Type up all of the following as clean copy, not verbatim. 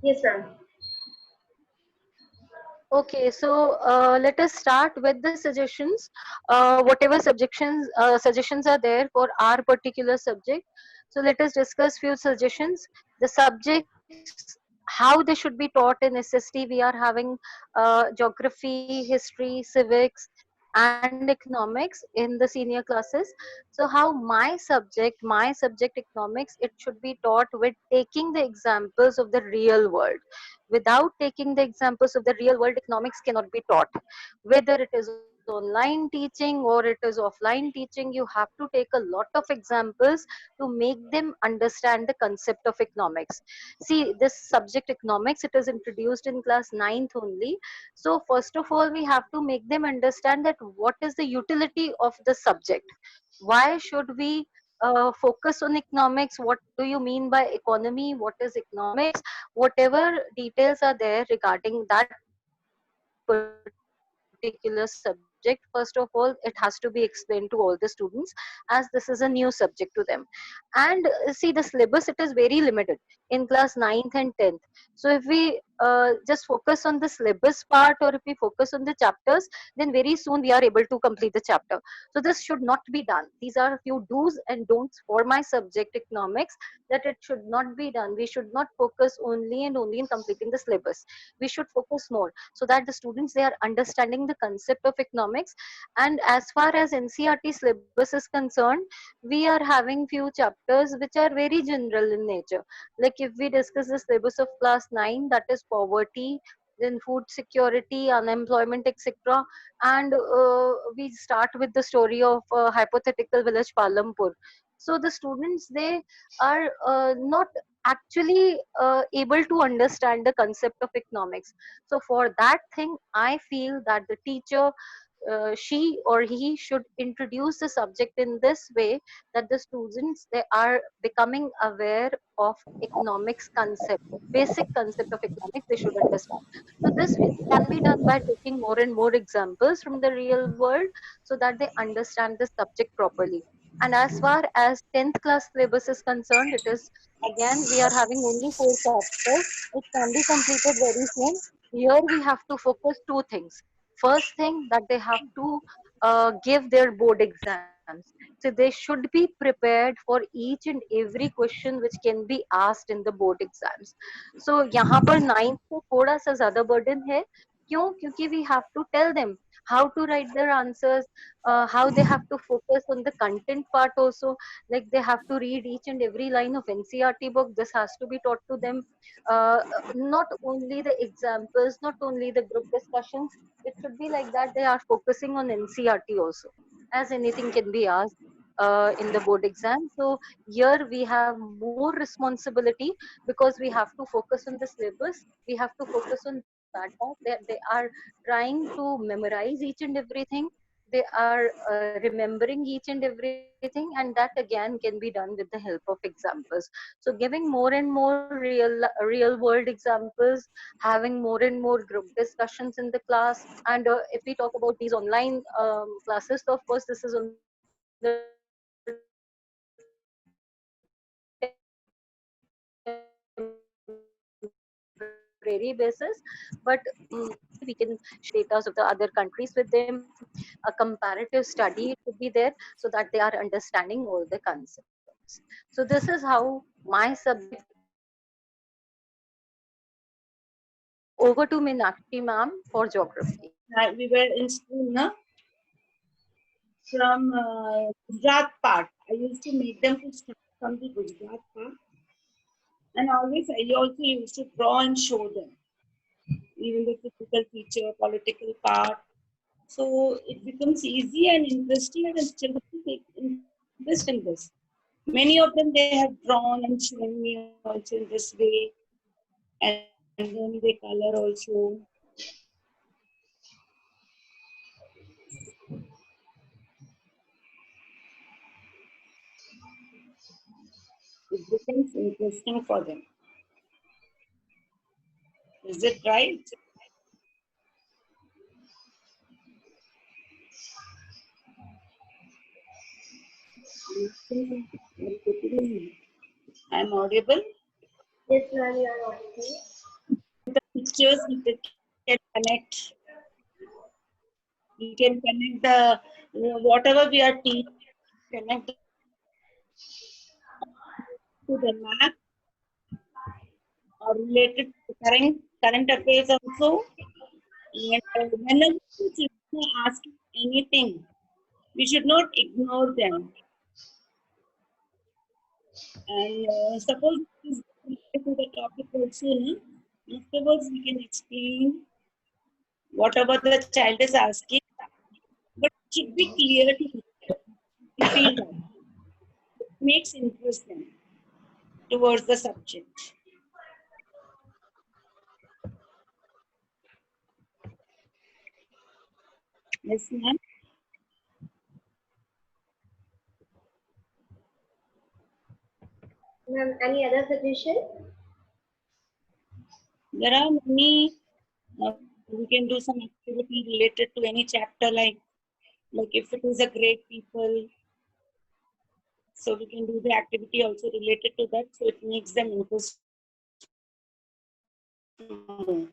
Yes, ma'am. Okay, so let us start with the suggestions. Whatever suggestions are there for our particular subject. So let us discuss few suggestions. The subjects, how they should be taught in SST. We are having geography, history, civics, and economics in the senior classes. So how my subject economics, it should be taught with taking the examples of the real world. Without taking the examples of the real world, economics cannot be taught. Whether it is online teaching or it is offline teaching, you have to take a lot of examples to make them understand the concept of economics. See, this subject economics, it is introduced in class 9th only. So first of all, we have to make them understand that what is the utility of the subject. Why should we focus on economics? What do you mean by economy? What is economics? Whatever details are there regarding that particular subject, first of all, it has to be explained to all the students, as this is a new subject to them. And see, the syllabus, it is very limited in class 9th and 10th. So if we just focus on the syllabus part, or if we focus on the chapters, then very soon we are able to complete the chapter. So this should not be done. These are few do's and don'ts for my subject economics, that it should not be done. We should not focus only and only in completing the syllabus. We should focus more, so that the students, they are understanding the concept of economics. And as far as NCERT syllabus is concerned, we are having few chapters which are very general in nature. Like if we discuss the syllabus of class 9, that is poverty, then food security, unemployment, etc. And we start with the story of hypothetical village Palampur. So the students, they are not actually able to understand the concept of economics. So for that thing, I feel that the teacher, she or he should introduce the subject in this way, that the students, they are becoming aware of economics concept, basic concept of economics they should understand. So this can be done by taking more and more examples from the real world, so that they understand the subject properly. And as far as 10th class syllabus is concerned, it is, again, we are having only 4 chapters. It can be completed very soon. Here we have to focus two things. First thing, that they have to give their board exams. So they should be prepared for each and every question which can be asked in the board exams. So यहाँ पर 9th को थोड़ा सा ज़्यादा burden है. क्यों? क्योंकि we have to tell them how to write their answers, how they have to focus on the content part also. Like they have to read each and every line of NCERT book. This has to be taught to them. Not only the examples, not only the group discussions. It should be like that they are focusing on NCERT also, as anything can be asked in the board exam. So here we have more responsibility, because we have to focus on the syllabus. We have to focus on that part. They are trying to memorize each and everything. They are remembering each and everything, and that again can be done with the help of examples. So giving more and more real world examples, having more and more group discussions in the class. And if we talk about these online classes, so of course this is on the temporary basis. But we can share the status of the other countries with them. A comparative study, it should be there, so that they understanding all the concepts. So this is how my subject economics should be taught. Over to Meenakshi ma'am for geography. We were in school, na? From Gujarat part. I used to make them to start from the Gujarat part. And always, I also used to draw and show them, even the physical feature, political part. So it becomes easy and interesting, and children take interest in this. Many of them, they have drawn and shown me also in this way, and then they color also. It becomes interesting for them. Is it right? I'm audible. Yes, ma'am, you are audible. pictures we can connect. We can connect the whatever we are teaching, connect to the map or related to current affairs also. And whenever children ask anything, we should not ignore them. And suppose this is related to the topic also, no? Afterwards we can explain whatever the child is asking, but it should be clear to them. We feel that it makes interest them towards the subject. Yes, ma'am. Ma'am, any other suggestion? There are many. We can do some activity related to any chapter, like if it is a great people, so we can do the activity also related to that, so it makes them interest more.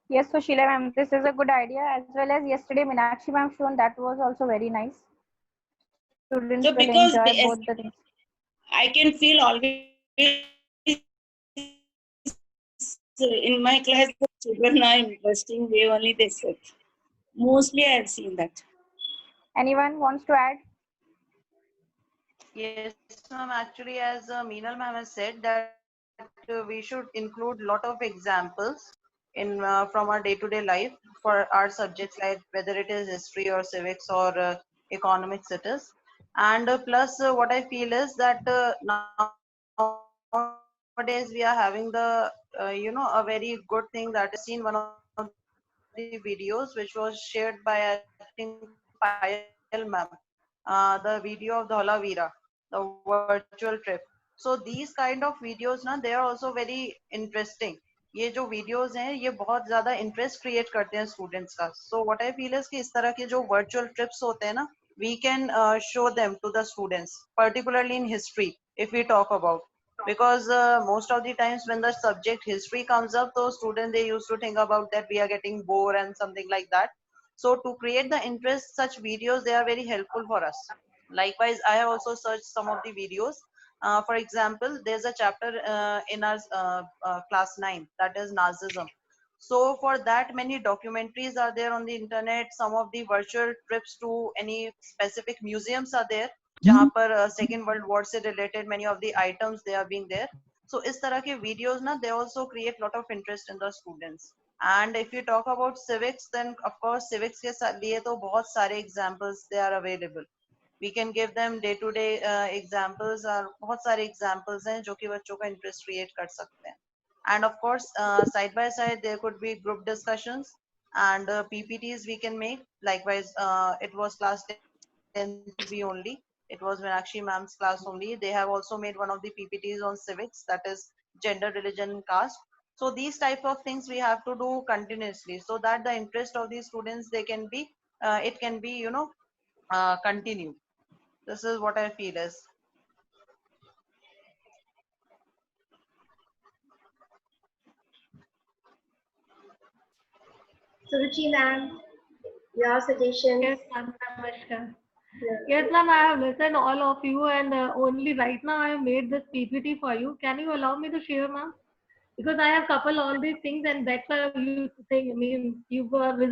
Yes, so Sheila ma'am, this is a good idea. As well as yesterday, Meenakshi ma'am shown, that was also very nice. Students So will because enjoy as both the things. I can feel always in my class, the children are interesting way only they sit. Mostly I have seen that. Anyone wants to add? Yes, ma'am. Actually, as Meenal ma'am has said that we should include lot of examples in from our day-to-day life for our subjects, like whether it is history or civics or economics it is. And plus, what I feel is that nowadays we are having the a very good thing, that is seen one of the videos which was shared by, I think, Payal ma'am, the video of the Holavira, the virtual trip. So these kind of videos na, they are also very interesting. ये जो videos हैं ये बहुत ज़्यादा interest create करते हैं students का. So what I feel is कि इस तरह के जो virtual trips होते हैं ना, we can show them to the students, particularly in history if we talk about, because most of the times when the subject history comes up, so students, they used to think about that we are getting bored and something like that. So to create the interest, such videos, they are very helpful for us. Likewise, I have also searched some of the videos. For example, there's a chapter in our class 9, that is Nazism. So for that, many documentaries are there on the internet. Some of the virtual trips to any specific museums are there, जहाँ पर Second World War से related many of the items they are being there. So इस तरह के videos ना, they also create lot of interest in the students. And if you talk about civics, then of course civics के लिए तो बहुत सारे examples they are available. We can give them day-to-day examples, और बहुत सारे examples हैं जो कि बच्चों का interest create कर सकते हैं. And of course, side by side there could be group discussions and PPTs we can make. Likewise, it was class 10th B only. It was Meenakshi ma'am's class only. They have also made one of the PPTs on civics, that is gender, religion, caste. So these type of things we have to do continuously, so that the interest of the students, it can be continue. This is what I feel is. Suruchi ma'am, your suggestion? Yes, ma'am. Namaskar. Yeah. Yes, ma'am. I have listened all of you, and only right now I have made this PPT for you. Can you allow me to share, ma'am? Because I have coupled all these things, and that's why you think, I mean, you were visiting